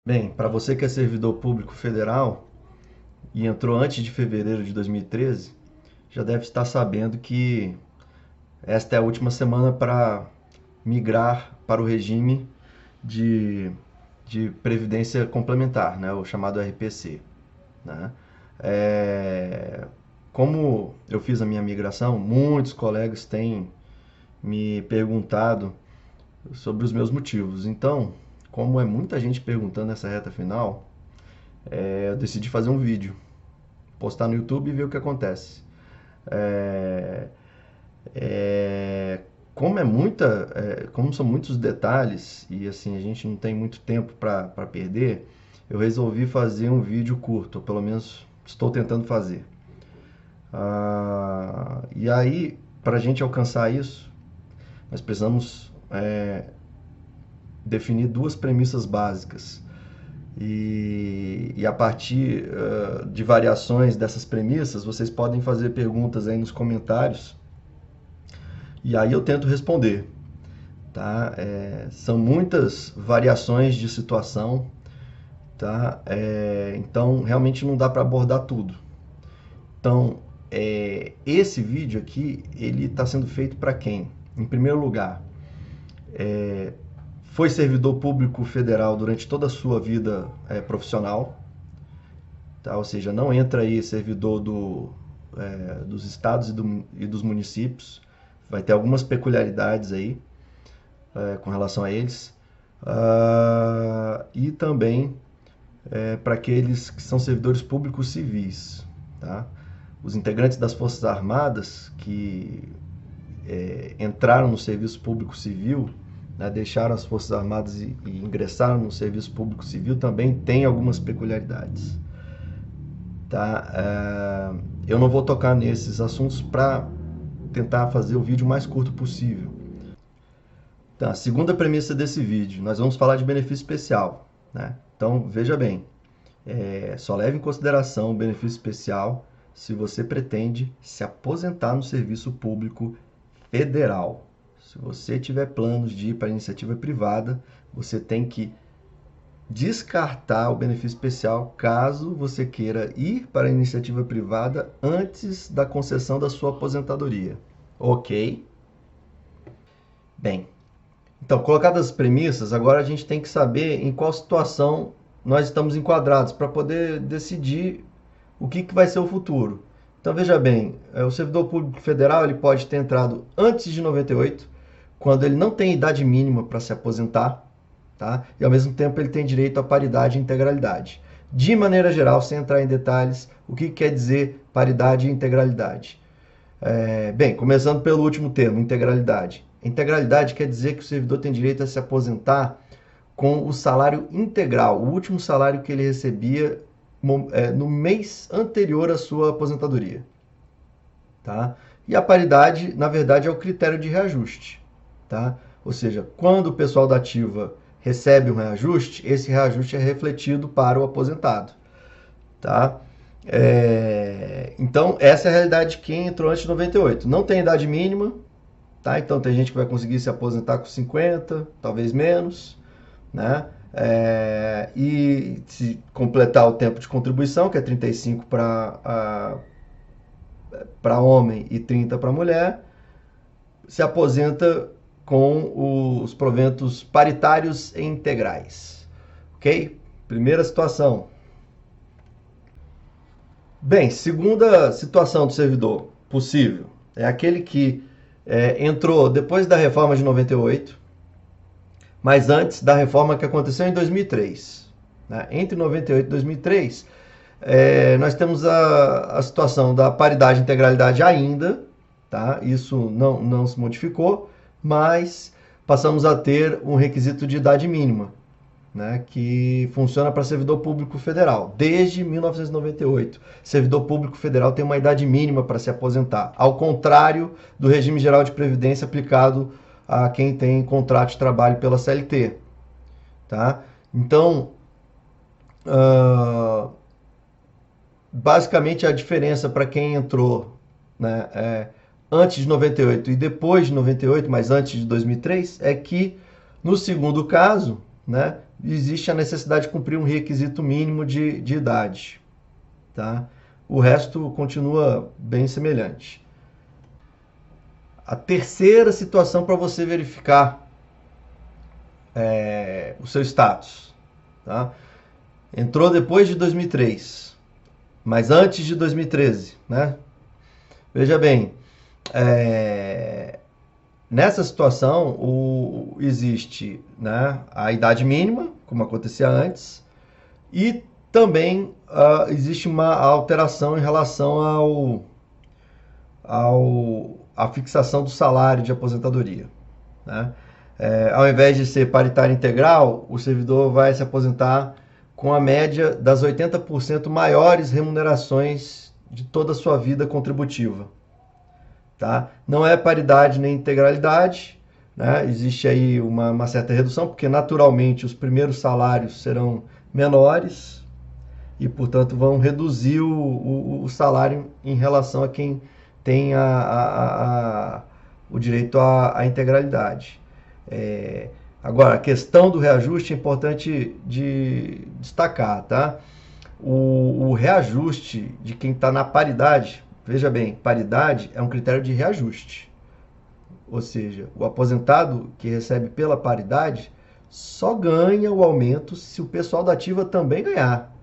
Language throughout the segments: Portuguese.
Bem, para você que é servidor público federal e entrou antes de fevereiro de 2013, já deve estar sabendo que esta é a última semana para migrar para o regime de, de previdência complementar, né, o chamado RPC. Né? É, como eu fiz a minha migração, muitos colegas têm me perguntado sobre os meus motivos. Então, como é muita gente perguntando nessa reta final, eu decidi fazer um vídeo, postar no YouTube e ver o que acontece. É, é, como são muitos detalhes e assim a gente não tem muito tempo para perder, eu resolvi fazer um vídeo curto, ou pelo menos estou tentando fazer. E aí, para a gente alcançar isso, nós precisamos definir duas premissas básicas. E a partir de variações dessas premissas, vocês podem fazer perguntas aí nos comentários e aí eu tento responder. Tá? São muitas variações de situação, tá? Então realmente não dá para abordar tudo. Então esse vídeo aqui ele está sendo feito para quem? Em primeiro lugar, foi servidor público federal durante toda a sua vida profissional, tá? Ou seja, não entra aí servidor dos estados e dos municípios, vai ter algumas peculiaridades aí com relação a eles. E também para aqueles que são servidores públicos civis. Tá? Os integrantes das Forças Armadas que entraram no serviço público civil, né, deixaram as Forças Armadas e ingressaram no serviço público civil também tem algumas peculiaridades. Tá? Eu não vou tocar nesses assuntos para tentar fazer o vídeo mais curto possível. Tá, segunda premissa desse vídeo, nós vamos falar de benefício especial. Né? Então, veja bem, só leve em consideração o benefício especial se você pretende se aposentar no serviço público federal. Se você tiver planos de ir para a iniciativa privada, você tem que descartar o benefício especial caso você queira ir para a iniciativa privada antes da concessão da sua aposentadoria. Ok? Bem, então, colocadas as premissas, agora a gente tem que saber em qual situação nós estamos enquadrados para poder decidir o que vai ser o futuro. Então, veja bem, o servidor público federal ele pode ter entrado antes de 98, quando ele não tem idade mínima para se aposentar, tá? E ao mesmo tempo ele tem direito à paridade e integralidade. De maneira geral, sem entrar em detalhes, o que quer dizer paridade e integralidade? Bem, começando pelo último termo, integralidade. Integralidade quer dizer que o servidor tem direito a se aposentar com o salário integral, o último salário que ele recebia no mês anterior à sua aposentadoria. Tá? E a paridade, na verdade, é o critério de reajuste. Tá? Ou seja, quando o pessoal da ativa recebe um reajuste, esse reajuste é refletido para o aposentado. Tá? Então, essa é a realidade de quem entrou antes de 98. Não tem idade mínima, tá? Então tem gente que vai conseguir se aposentar com 50, talvez menos, né? E se completar o tempo de contribuição, que é 35 para homem e 30 para mulher, se aposenta com os proventos paritários e integrais. Ok? Primeira situação. Bem, segunda situação do servidor possível é aquele que entrou depois da reforma de 98, mas antes da reforma que aconteceu em 2003. Né? Entre 98 e 2003, nós temos a situação da paridade e integralidade ainda, tá? Isso não se modificou, mas passamos a ter um requisito de idade mínima, né, que funciona para servidor público federal. Desde 1998, servidor público federal tem uma idade mínima para se aposentar, ao contrário do regime geral de previdência aplicado a quem tem contrato de trabalho pela CLT. Tá? Então, basicamente a diferença para quem entrou, né, antes de 98 e depois de 98, mas antes de 2003, é que no segundo caso, né, existe a necessidade de cumprir um requisito mínimo de idade. Tá? O resto continua bem semelhante. A terceira situação para você verificar o seu status. Tá? Entrou depois de 2003, mas antes de 2013. Né? Veja bem, nessa situação existe, né, a idade mínima, como acontecia antes, e também existe uma alteração em relação à fixação do salário de aposentadoria. Né? Ao invés de ser paritário integral, o servidor vai se aposentar com a média das 80% maiores remunerações de toda a sua vida contributiva. Tá? Não é paridade nem integralidade, né? Existe aí uma certa redução, porque naturalmente os primeiros salários serão menores e, portanto, vão reduzir o salário em relação a quem tem o direito à integralidade. Agora, a questão do reajuste é importante de destacar. Tá? O reajuste de quem está na paridade, veja bem, paridade é um critério de reajuste. Ou seja, o aposentado que recebe pela paridade só ganha o aumento se o pessoal da ativa também ganhar.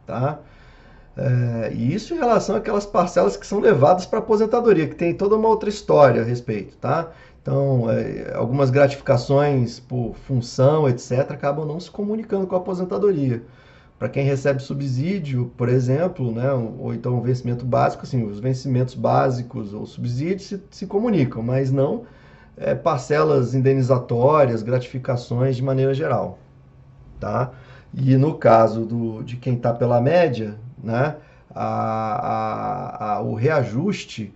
Tá? E isso em relação àquelas parcelas que são levadas para a aposentadoria, que tem toda uma outra história a respeito. Tá? Então, algumas gratificações por função, etc., acabam não se comunicando com a aposentadoria. Para quem recebe subsídio, por exemplo, né, ou então o vencimento básico, assim, os vencimentos básicos ou subsídios se comunicam, mas não parcelas indenizatórias, gratificações de maneira geral. Tá? E no caso de quem está pela média, né, o reajuste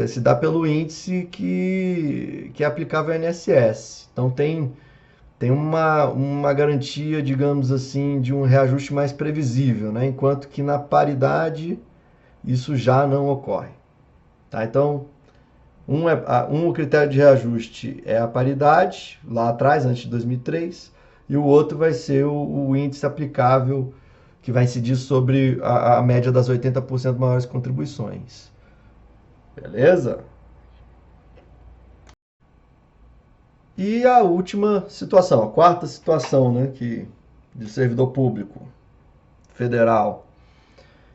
se dá pelo índice que é aplicável ao INSS. Então tem uma garantia, digamos assim, de um reajuste mais previsível, né? Enquanto que na paridade isso já não ocorre. Tá? Então, o critério de reajuste é a paridade, lá atrás, antes de 2003, e o outro vai ser o índice aplicável, que vai incidir sobre a média das 80% maiores contribuições. Beleza? E a última situação, a quarta situação, né, de servidor público federal,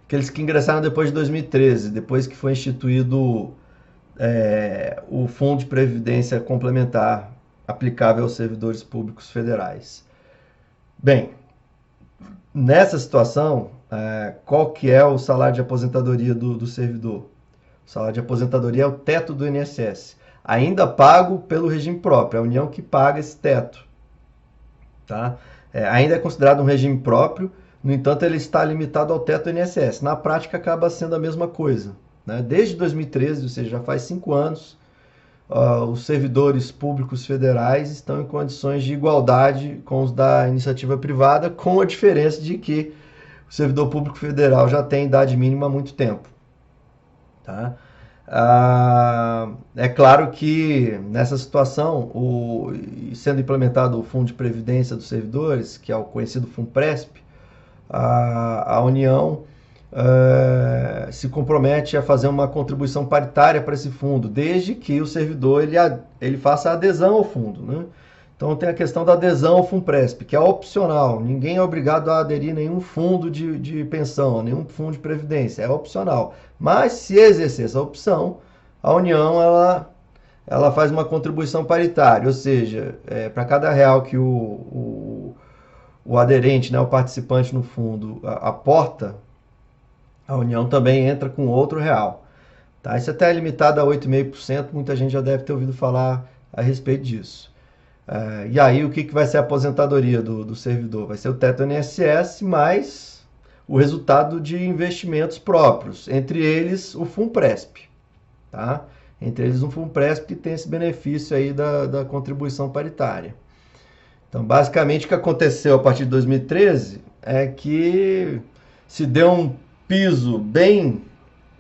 aqueles que ingressaram depois de 2013, depois que foi instituído o Fundo de Previdência Complementar aplicável aos servidores públicos federais. Bem, nessa situação, qual que é o salário de aposentadoria do servidor? O salário de aposentadoria é o teto do INSS. Ainda pago pelo regime próprio, é a União que paga esse teto. Tá? Ainda é considerado um regime próprio, no entanto, ele está limitado ao teto do INSS. Na prática, acaba sendo a mesma coisa. Né? Desde 2013, ou seja, já faz 5 anos, os servidores públicos federais estão em condições de igualdade com os da iniciativa privada, com a diferença de que o servidor público federal já tem idade mínima há muito tempo. Tá? É claro que nessa situação, sendo implementado o Fundo de Previdência dos Servidores, que é o conhecido FUNPRESP, a União se compromete a fazer uma contribuição paritária para esse fundo, desde que o servidor ele faça a adesão ao fundo. Né? Então tem a questão da adesão ao FUNPRESP, que é opcional. Ninguém é obrigado a aderir a nenhum fundo de pensão, a nenhum fundo de previdência, é opcional. Mas se exercer essa opção, a União ela faz uma contribuição paritária, ou seja, para cada real que o aderente, né, o participante no fundo aporta, a União também entra com outro real. Tá? Isso até é limitado a 8,5%, muita gente já deve ter ouvido falar a respeito disso. E aí o que vai ser a aposentadoria do servidor? Vai ser o teto do INSS mais o resultado de investimentos próprios, entre eles o FUNPRESP. Tá? Entre eles um FUNPRESP que tem esse benefício aí da contribuição paritária. Então, basicamente, o que aconteceu a partir de 2013 é que se deu um piso bem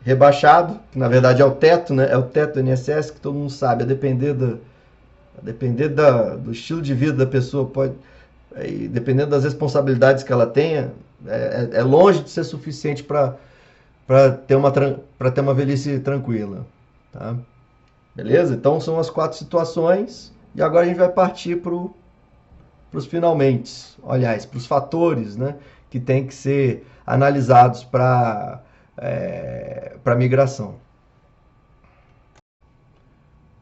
rebaixado, que na verdade é o teto, né? É o teto do INSS, que todo mundo sabe, a depender do estilo de vida da pessoa, e dependendo das responsabilidades que ela tenha, é longe de ser suficiente para ter uma velhice tranquila. Tá? Beleza? Então são as 4 situações. E agora a gente vai partir para os finalmente. Aliás, para os fatores, né, que tem que ser analisados para migração.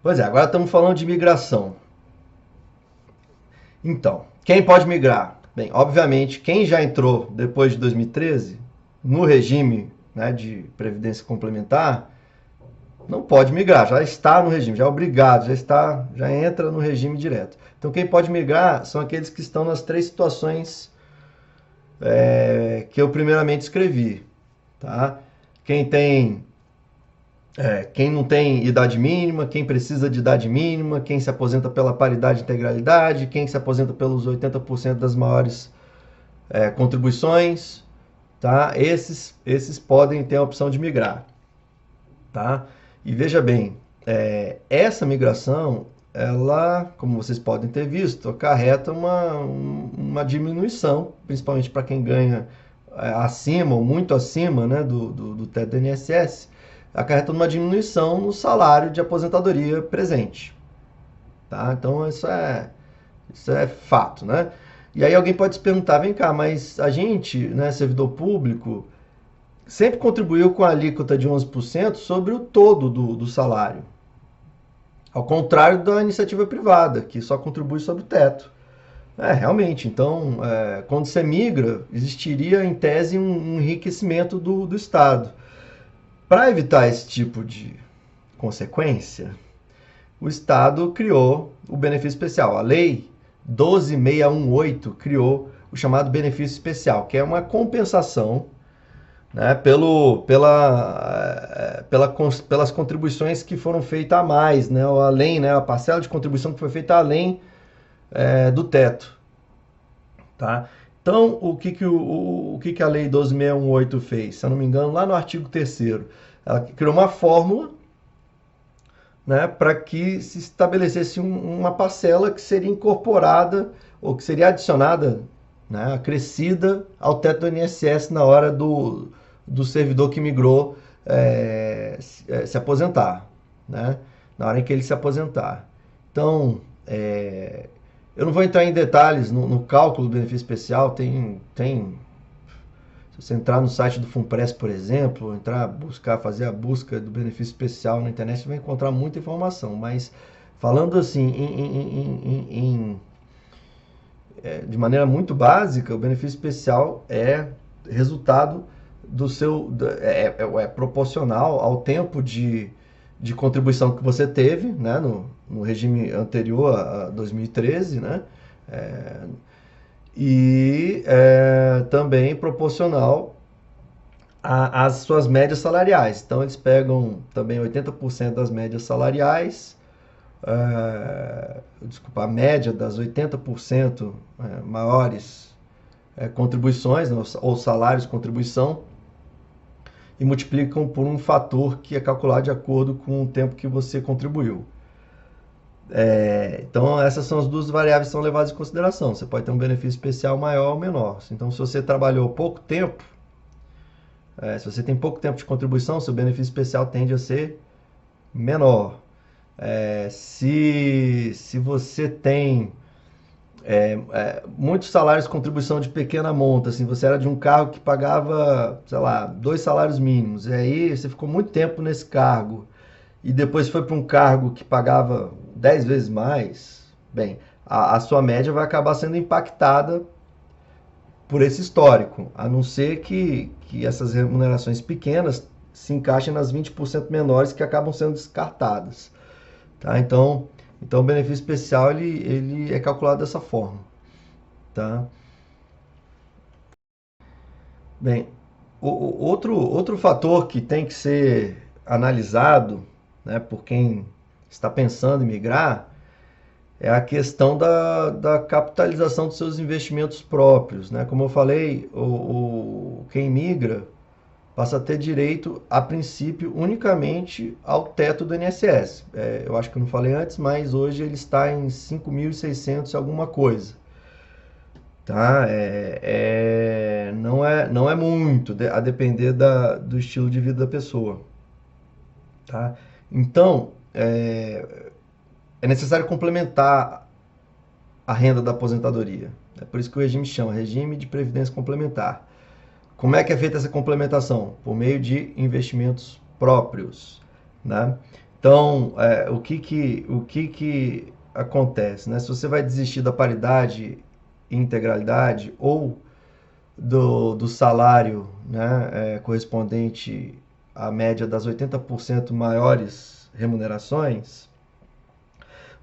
Pois é, agora estamos falando de migração. Então, quem pode migrar? Bem, obviamente, quem já entrou depois de 2013 no regime, né, de previdência complementar, não pode migrar, já está no regime, já é obrigado, já entra no regime direto. Então, quem pode migrar são aqueles que estão nas 3 situações que eu primeiramente escrevi. Tá? Quem não tem idade mínima, quem precisa de idade mínima, quem se aposenta pela paridade e integralidade, quem se aposenta pelos 80% das maiores contribuições, tá? Esses podem ter a opção de migrar. Tá? E veja bem, essa migração, ela, como vocês podem ter visto, acarreta uma diminuição, principalmente para quem ganha acima ou muito acima, né, do teto do INSS, acarreta uma diminuição no salário de aposentadoria presente. Tá? Então isso é fato. Né? E aí alguém pode se perguntar, vem cá, mas a gente, né, servidor público, sempre contribuiu com a alíquota de 11% sobre o todo do salário. Ao contrário da iniciativa privada, que só contribui sobre o teto. Realmente, então, quando você migra, existiria em tese um enriquecimento do Estado. Para evitar esse tipo de consequência, o Estado criou o benefício especial. A Lei 12.618 criou o chamado benefício especial, que é uma compensação, né, pelas contribuições que foram feitas a mais, né, ou além, né, a parcela de contribuição que foi feita além do teto. Tá? Então, o que a Lei 12.618 fez? Se eu não me engano, lá no artigo 3º, ela criou uma fórmula, né, para que se estabelecesse uma parcela que seria incorporada ou que seria adicionada, né, acrescida ao teto do INSS na hora do servidor que migrou se aposentar, né, na hora em que ele se aposentar. Então, eu não vou entrar em detalhes no cálculo do benefício especial, se você entrar no site do FUNPRES, por exemplo, fazer a busca do benefício especial na internet, você vai encontrar muita informação, mas falando assim, de maneira muito básica, o benefício especial é resultado é proporcional ao tempo de contribuição que você teve, né, no regime anterior a 2013, né, e também proporcional às suas médias salariais. Então eles pegam também 80% das médias salariais, a média das 80% maiores contribuições, né, ou salários de contribuição, e multiplicam por um fator que é calculado de acordo com o tempo que você contribuiu. Então essas são as 2 variáveis que são levadas em consideração. Você pode ter um benefício especial maior ou menor. Então, se você trabalhou pouco tempo, se você tem pouco tempo de contribuição, seu benefício especial tende a ser menor. Se você tem muitos salários de contribuição de pequena monta, assim, você era de um cargo que pagava, sei lá, 2 salários mínimos, e aí você ficou muito tempo nesse cargo, e depois foi para um cargo que pagava 10 vezes mais, bem, a sua média vai acabar sendo impactada por esse histórico, a não ser que essas remunerações pequenas se encaixem nas 20% menores que acabam sendo descartadas. Tá? Então, o benefício especial ele é calculado dessa forma. Tá? Bem, outro fator que tem que ser analisado, né, por quem está pensando em migrar, é a questão da capitalização dos seus investimentos próprios. Né? Como eu falei, quem migra passa a ter direito, a princípio, unicamente ao teto do INSS. Eu acho que eu não falei antes, mas hoje ele está em 5.600 e alguma coisa. tá? Não é muito, a depender do estilo de vida da pessoa, tá? Então, é necessário complementar a renda da aposentadoria. É por isso que o regime chama regime de previdência complementar. Como é que é feita essa complementação? Por meio de investimentos próprios, né? Então, o que acontece, né? Se você vai desistir da paridade e integralidade ou do salário, né, correspondente à média das 80% maiores remunerações,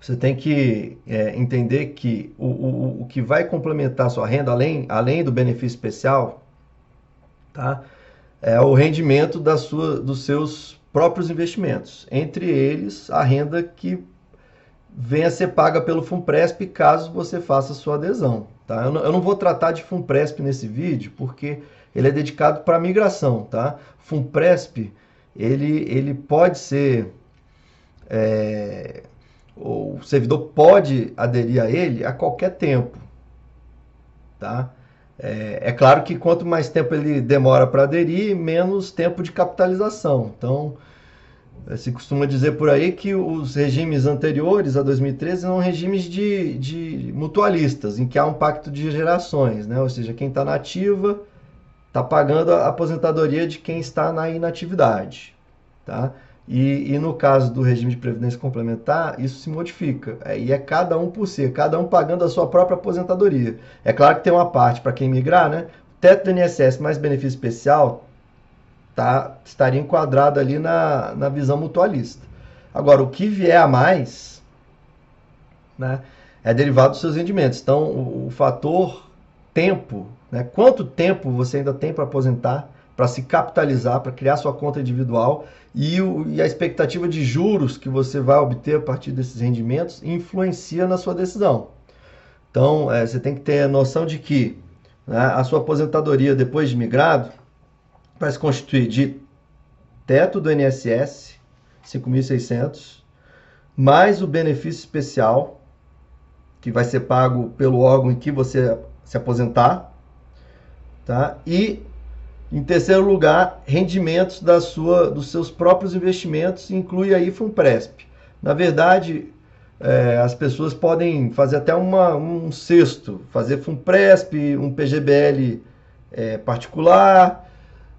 você tem que entender que o que vai complementar a sua renda, além do benefício especial, tá? É o rendimento dos seus próprios investimentos. Entre eles, a renda que venha a ser paga pelo Funpresp caso você faça sua adesão. Tá? Eu não vou tratar de Funpresp nesse vídeo, porque ele é dedicado para migração. Tá? Funpresp, ele pode ser... o servidor pode aderir a ele a qualquer tempo. Tá? É claro que quanto mais tempo ele demora para aderir, menos tempo de capitalização. Então, se costuma dizer por aí que os regimes anteriores a 2013 são regimes de mutualistas, em que há um pacto de gerações, né? Ou seja, quem está na ativa está pagando a aposentadoria de quem está na inatividade. Tá? E no caso do regime de previdência complementar, isso se modifica. E é cada um por si, cada um pagando a sua própria aposentadoria. É claro que tem uma parte para quem migrar, né? Teto do INSS mais benefício especial estaria enquadrado ali na visão mutualista. Agora, o que vier a mais, né, é derivado dos seus rendimentos. Então, o fator tempo, né, quanto tempo você ainda tem para aposentar, para se capitalizar, para criar sua conta individual e a expectativa de juros que você vai obter a partir desses rendimentos influencia na sua decisão. Então, você tem que ter a noção de que, né, a sua aposentadoria depois de migrado vai se constituir de teto do INSS, 5.600, mais o benefício especial, que vai ser pago pelo órgão em que você se aposentar, tá? E, em terceiro lugar, rendimentos dos seus próprios investimentos, inclui aí Funpresp. Na verdade, as pessoas podem fazer até um cesto, fazer Funpresp, um PGBL particular,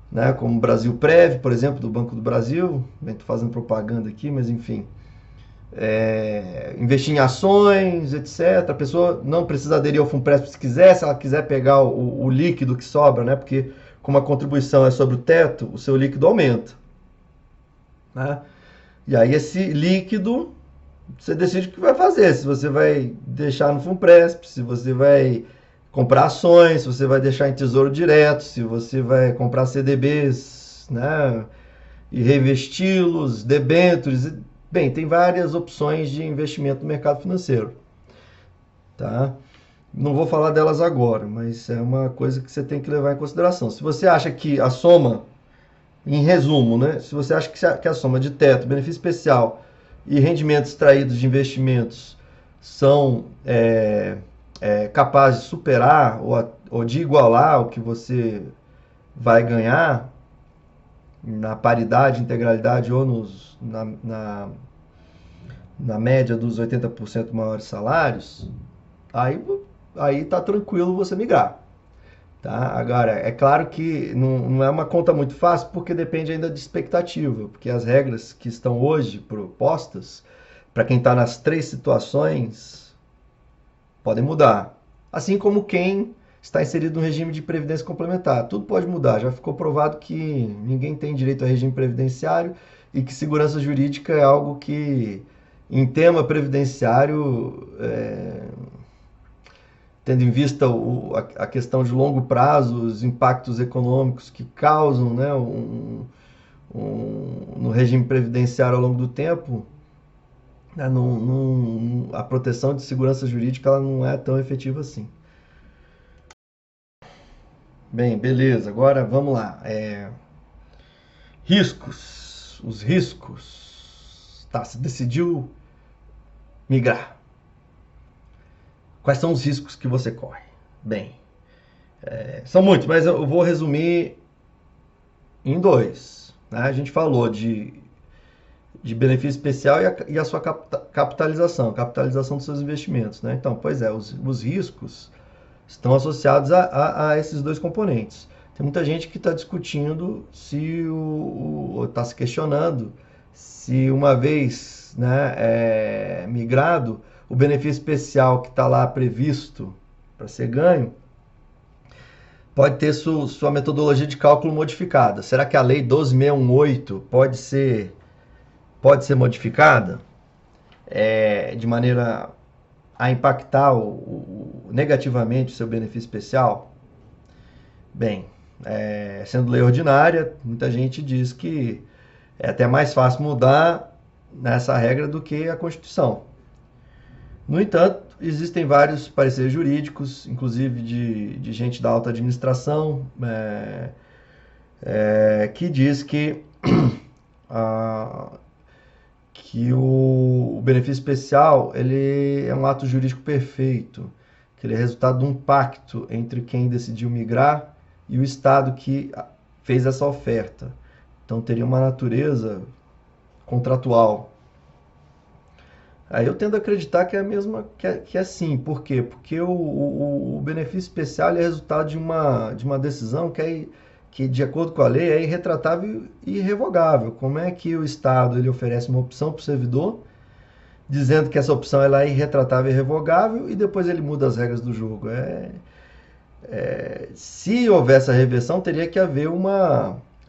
né, como Brasilprev, por exemplo, do Banco do Brasil. Estou fazendo propaganda aqui, mas enfim. Investir em ações, etc. A pessoa não precisa aderir ao Funpresp se quiser, se ela quiser pegar o líquido que sobra, né, porque como a contribuição é sobre o teto, o seu líquido aumenta. Né? E aí esse líquido, você decide o que vai fazer. Se você vai deixar no Funpresp, se você vai comprar ações, se você vai deixar em tesouro direto, se você vai comprar CDBs, né, e reinvesti-los, debêntures. Bem, tem várias opções de investimento no mercado financeiro. Tá? Não vou falar delas agora, mas é uma coisa que você tem que levar em consideração. Se você acha que a soma, em resumo, né, se você acha que a soma de teto, benefício especial e rendimentos extraídos de investimentos são capazes de superar ou de igualar o que você vai ganhar na paridade, integralidade ou na média dos 80% maiores salários, aí tá tranquilo você migrar. Tá? Agora, é claro que não é uma conta muito fácil, porque depende ainda de expectativa, porque as regras que estão hoje propostas, para quem está nas três situações, podem mudar. Assim como quem está inserido no regime de previdência complementar. Tudo pode mudar. Já ficou provado que ninguém tem direito a regime previdenciário e que segurança jurídica é algo que, em tema previdenciário, tendo em vista a questão de longo prazo, os impactos econômicos que causam, né, no regime previdenciário ao longo do tempo, né, a proteção de segurança jurídica ela não é tão efetiva assim. Bem, beleza. Agora vamos lá. Riscos. Os riscos. Tá, você decidiu migrar. Quais são os riscos que você corre? Bem, são muitos, mas eu vou resumir em dois. Né? A gente falou de benefício especial e a sua capitalização dos seus investimentos. Né? Então, pois é, os riscos estão associados a esses dois componentes. Tem muita gente que está discutindo ou está se questionando se uma vez, né, migrado, o benefício especial que está lá previsto para ser ganho pode ter sua metodologia de cálculo modificada. Será que a lei 12618 pode ser modificada de maneira a impactar negativamente o seu benefício especial? Bem, sendo lei ordinária, muita gente diz que é até mais fácil mudar nessa regra do que a Constituição. No entanto, existem vários pareceres jurídicos, inclusive de gente da alta administração, que diz que o benefício especial ele é um ato jurídico perfeito, que ele é resultado de um pacto entre quem decidiu migrar e o Estado que fez essa oferta. Então teria uma natureza contratual. Aí eu tendo a acreditar que é a mesma, que é sim. Por quê? Porque o benefício especial é resultado de uma decisão que, de acordo com a lei, é irretratável e irrevogável. Como é que o Estado ele oferece uma opção para o servidor, dizendo que essa opção ela é irretratável e irrevogável, e depois ele muda as regras do jogo? Se houver essa reversão, teria que haver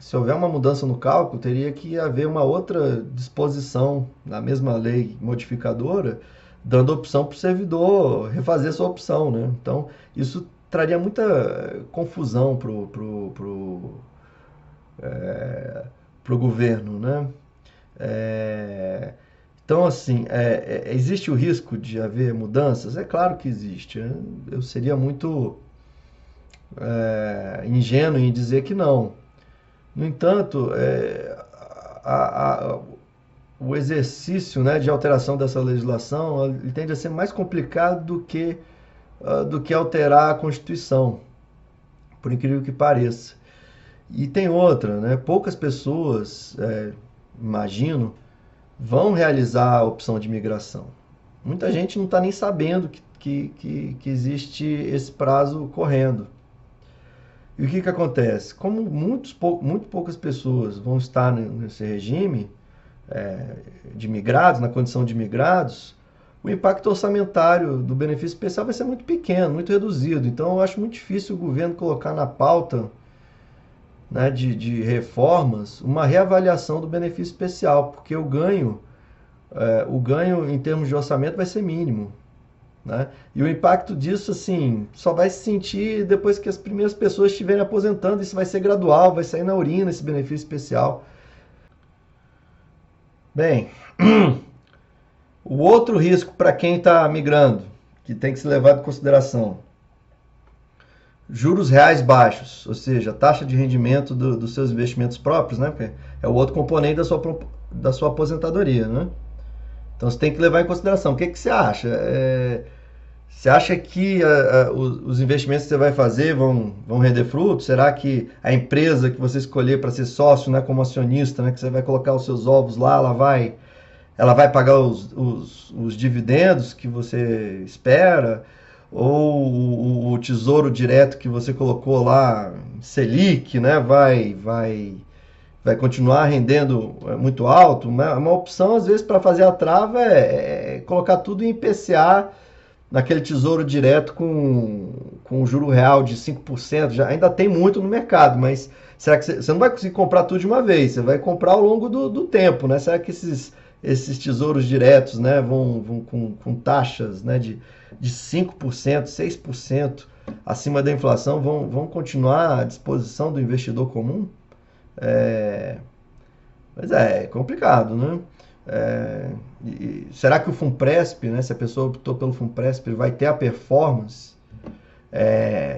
se houver uma mudança no cálculo, teria que haver uma outra disposição na mesma lei modificadora, dando opção para o servidor refazer sua opção, né? Então, isso traria muita confusão pro governo, né? Então, assim, existe o risco de haver mudanças? É claro que existe. Né? Eu seria muito ingênuo em dizer que não. No entanto, o exercício, né, de alteração dessa legislação ele tende a ser mais complicado do que alterar a Constituição, por incrível que pareça. E tem outra, né? Poucas pessoas, imagino, vão realizar a opção de migração. Muita gente não está nem sabendo que existe esse prazo correndo. E o que acontece? Como muito poucas pessoas vão estar nesse regime de migrados, na condição de migrados, o impacto orçamentário do benefício especial vai ser muito pequeno, muito reduzido. Então, eu acho muito difícil o governo colocar na pauta, né, de reformas uma reavaliação do benefício especial, porque o ganho em termos de orçamento vai ser mínimo. Né? E o impacto disso, assim, só vai se sentir depois que as primeiras pessoas estiverem aposentando. Isso vai ser gradual, vai sair na urina esse benefício especial. Bem, o outro risco para quem está migrando, que tem que ser levado em consideração, juros reais baixos, ou seja, a taxa de rendimento dos seus investimentos próprios, né? Porque é o outro componente da sua aposentadoria, né? Então você tem que levar em consideração. O que você acha? Você acha que os investimentos que você vai fazer vão render frutos? Será que a empresa que você escolher para ser sócio, né, como acionista, né, que você vai colocar os seus ovos lá, ela vai pagar os dividendos que você espera? Ou o tesouro direto que você colocou lá, Selic, né, vai continuar rendendo muito alto? Uma opção, às vezes, para fazer a trava é colocar tudo em IPCA, naquele tesouro direto com juro real de 5%. Ainda tem muito no mercado, mas será que você não vai conseguir comprar tudo de uma vez? Você vai comprar ao longo do tempo, né? Será que esses tesouros diretos, né, vão com taxas, né, de 5%, 6% acima da inflação, vão continuar à disposição do investidor comum? Mas é complicado, né? Será que o Funpresp, né, se a pessoa optou pelo Funpresp, ele vai ter a performance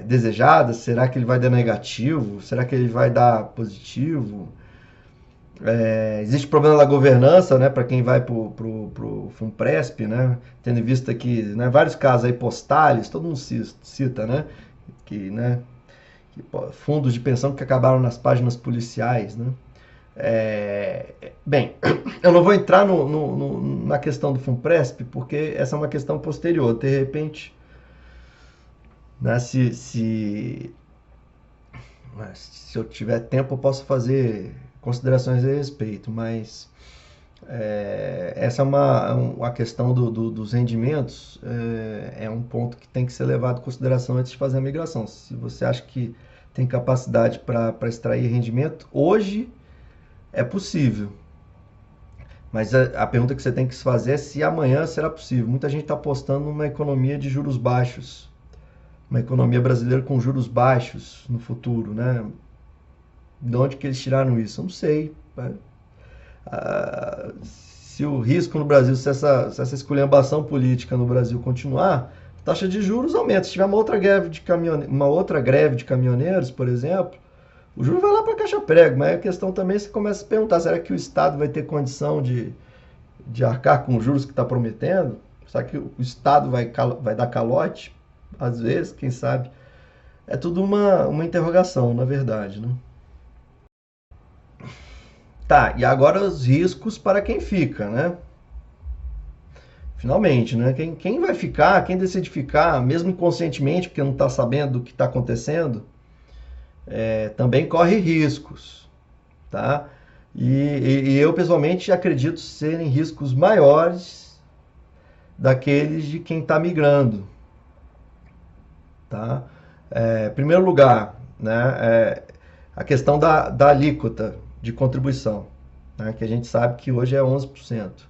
desejada? Será que ele vai dar negativo? Será que ele vai dar positivo? Existe problema da governança, né, para quem vai para o Funpresp, né, tendo em vista que, né, vários casos aí, Postales, todo mundo cita, né, né, fundos de pensão que acabaram nas páginas policiais, né? Bem, eu não vou entrar na questão do Funpresp, porque essa é uma questão posterior. De repente, né, se eu tiver tempo, eu posso fazer considerações a respeito, mas essa é a questão dos rendimentos, é um ponto que tem que ser levado em consideração antes de fazer a migração. Se você acha que tem capacidade para extrair rendimento, hoje é possível. Mas a pergunta que você tem que se fazer é se amanhã será possível. Muita gente está apostando numa economia de juros baixos, uma economia brasileira com juros baixos no futuro, né? De onde que eles tiraram isso? Eu não sei. Se o risco no Brasil, se essa esculhambação política no Brasil continuar, a taxa de juros aumenta. Se tiver uma outra greve de caminhoneiros, por exemplo, o juro vai lá para a caixa prego. Mas a questão também você começa a se perguntar, será que o Estado vai ter condição de arcar com os juros que está prometendo? Será que o Estado vai dar calote? Às vezes, quem sabe. É tudo uma interrogação, na verdade, né? Tá, e agora os riscos para quem fica, né? Finalmente, né? Quem vai ficar, quem decide ficar, mesmo inconscientemente, porque não está sabendo do que está acontecendo, também corre riscos, tá? E eu, pessoalmente, acredito serem riscos maiores daqueles de quem está migrando, tá? Em primeiro lugar, né, a questão da alíquota de contribuição, né, que a gente sabe que hoje é 11%.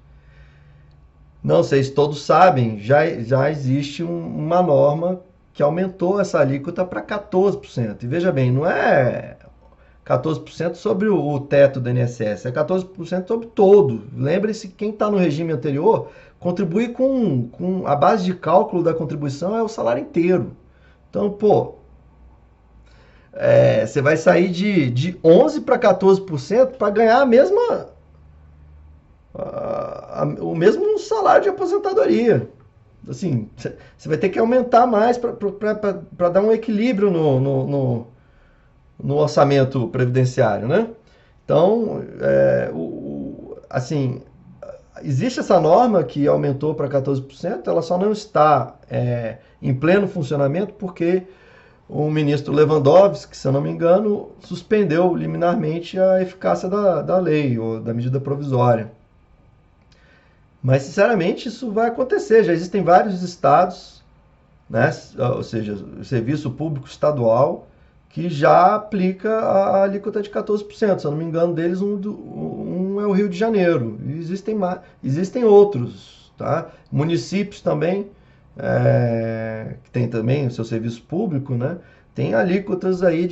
Não sei se todos sabem, já existe uma norma que aumentou essa alíquota para 14%. E veja bem, não é 14% sobre o teto do INSS, é 14% sobre todo. Lembre-se que quem está no regime anterior contribui com a base de cálculo da contribuição é o salário inteiro. Então, você vai sair de 11% para 14% para ganhar o mesmo salário de aposentadoria. Assim, você vai ter que aumentar mais para dar um equilíbrio no orçamento previdenciário, né? Então, assim, existe essa norma que aumentou para 14%, ela só não está em pleno funcionamento porque o ministro Lewandowski, se eu não me engano, suspendeu liminarmente a eficácia da lei ou da medida provisória. Mas, sinceramente, isso vai acontecer. Já existem vários estados, né, ou seja, o serviço público estadual, que já aplica a alíquota de 14%. Se eu não me engano, deles um é o Rio de Janeiro. E existem outros, tá? Municípios também, que tem também o seu serviço público, né? Tem alíquotas aí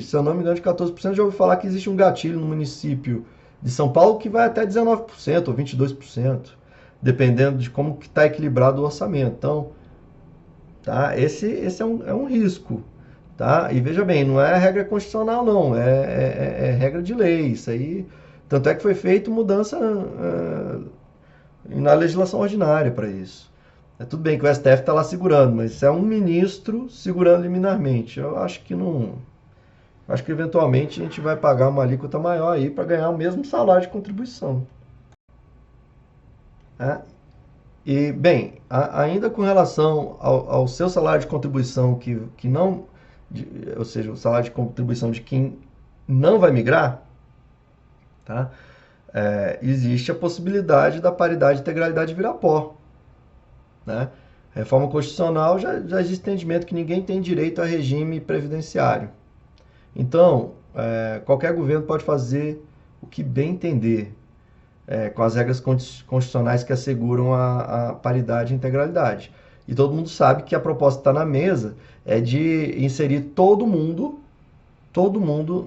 se eu não me engano, de 14%. Já ouvi falar que existe um gatilho no município de São Paulo que vai até 19% ou 22%, dependendo de como que está equilibrado o orçamento. Então, tá? Esse é um risco. Tá? E veja bem, não é regra constitucional, não, é regra de lei. Isso aí, tanto é que foi feita mudança na legislação ordinária para isso. Tudo bem que o STF está lá segurando, mas é um ministro segurando liminarmente. Eu acho que não. Acho que eventualmente a gente vai pagar uma alíquota maior aí para ganhar o mesmo salário de contribuição. E, bem, ainda com relação ao seu salário de contribuição que não. Ou seja, o salário de contribuição de quem não vai migrar, tá? Existe a possibilidade da paridade e integralidade virar pó, né? Reforma constitucional já existe entendimento que ninguém tem direito a regime previdenciário. Então, qualquer governo pode fazer o que bem entender, com as regras constitucionais que asseguram a paridade e integralidade. E todo mundo sabe que a proposta que está na mesa é de inserir todo mundo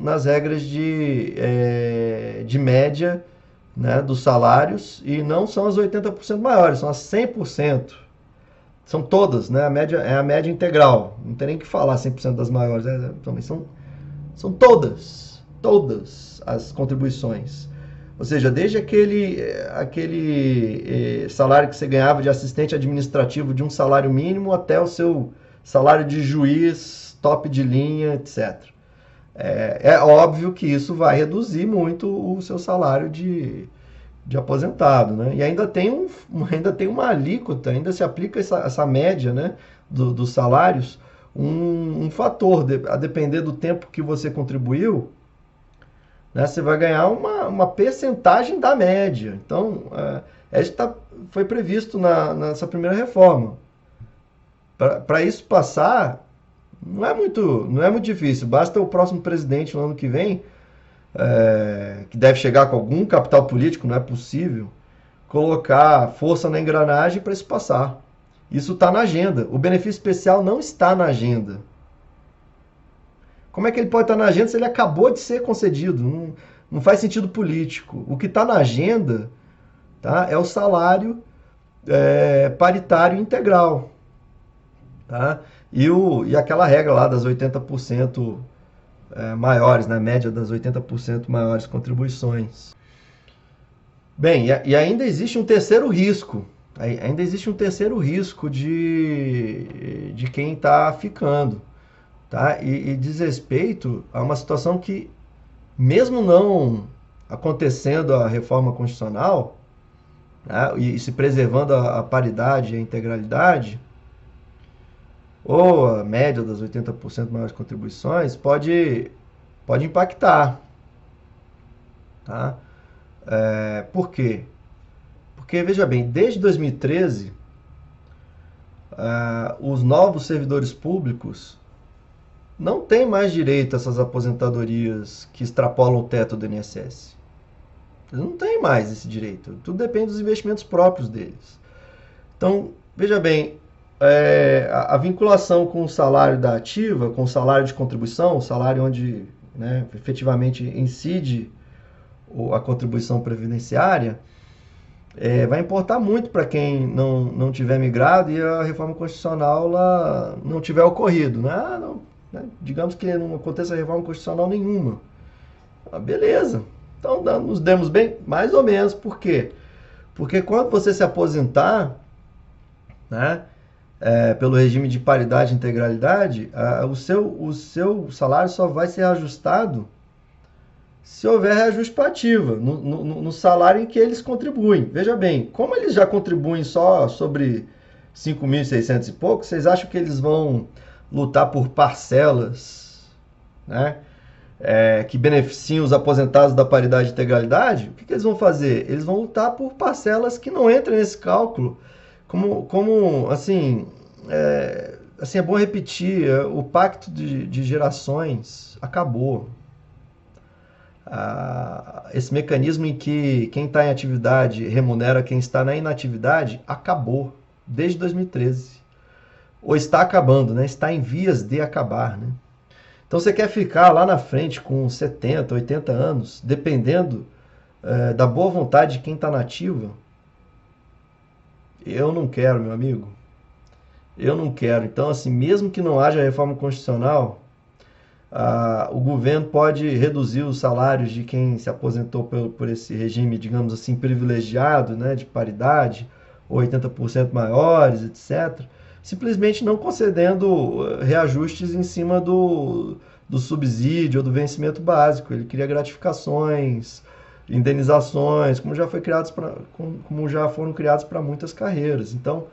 nas regras de média, né, dos salários, e não são as 80% maiores, são as 100%. São todas, né? É a média integral. Não tem nem que falar 100% das maiores, também são todas as contribuições. Ou seja, desde aquele salário que você ganhava de assistente administrativo de um salário mínimo até o seu salário de juiz, top de linha, etc. É óbvio que isso vai reduzir muito o seu salário de aposentado, né? E ainda tem, ainda tem uma alíquota, ainda se aplica essa média, né, dos salários, um fator, a depender do tempo que você contribuiu, né, você vai ganhar uma percentagem da média. Então, foi previsto nessa primeira reforma. Para isso passar, não é muito difícil. Basta o próximo presidente no ano que vem, que deve chegar com algum capital político, não é possível, colocar força na engrenagem para isso passar. Isso está na agenda. O benefício especial não está na agenda. Como é que ele pode estar na agenda se ele acabou de ser concedido? Não faz sentido político. O que está na agenda, tá, é o salário paritário integral. Tá? E aquela regra lá das 80% maiores, na média das 80% maiores contribuições. Bem, e ainda existe um terceiro risco. Ainda existe um terceiro risco de quem está ficando. Tá? E diz respeito a uma situação que, mesmo não acontecendo a reforma constitucional, né, e se preservando a paridade e a integralidade, ou a média das 80% maiores contribuições, pode impactar. Tá? Por quê? Porque, veja bem, desde 2013, os novos servidores públicos não têm mais direito a essas aposentadorias que extrapolam o teto do INSS. Eles não têm mais esse direito. Tudo depende dos investimentos próprios deles. Então, veja bem, a vinculação com o salário da ativa, com o salário de contribuição, o salário onde, né, efetivamente incide a contribuição previdenciária, vai importar muito para quem não tiver migrado e a reforma constitucional lá não tiver ocorrido. Né? Digamos que não aconteça reforma constitucional nenhuma. Beleza. Então nos demos bem? Mais ou menos. Por quê? Porque quando você se aposentar, né, pelo regime de paridade e integralidade, o seu salário só vai ser ajustado se houver reajuste para ativa, no salário em que eles contribuem. Veja bem, como eles já contribuem só sobre 5.600 e pouco, vocês acham que eles vão lutar por parcelas, né, que beneficiam os aposentados da paridade e integralidade? O que eles vão fazer? Eles vão lutar por parcelas que não entrem nesse cálculo. Assim, é bom repetir, o pacto de gerações acabou. Esse mecanismo em que quem está em atividade remunera quem está na inatividade acabou desde 2013. Ou está acabando, né? Está em vias de acabar, né? Então você quer ficar lá na frente com 70, 80 anos, dependendo da boa vontade de quem está na ativa? Eu não quero, meu amigo. Eu não quero. Então, assim, mesmo que não haja reforma constitucional, o governo pode reduzir os salários de quem se aposentou por esse regime, digamos assim, privilegiado, né, de paridade, ou 80% maiores, etc., simplesmente não concedendo reajustes em cima do subsídio ou do vencimento básico. Ele cria gratificações, indenizações, como já foram criados para muitas carreiras. Então,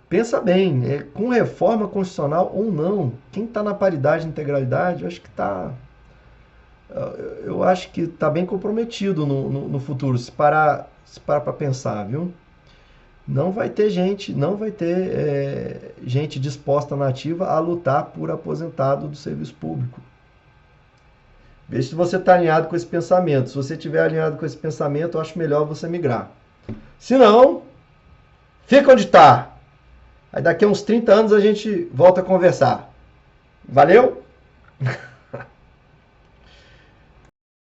pensa bem, com reforma constitucional ou não, quem está na paridade e integralidade, eu acho que está bem comprometido no futuro, se parar para pensar, viu? Não vai ter gente disposta na ativa a lutar por aposentado do serviço público. Veja se você está alinhado com esse pensamento. Se você estiver alinhado com esse pensamento, eu acho melhor você migrar. Se não, fica onde está. Aí daqui a uns 30 anos a gente volta a conversar. Valeu?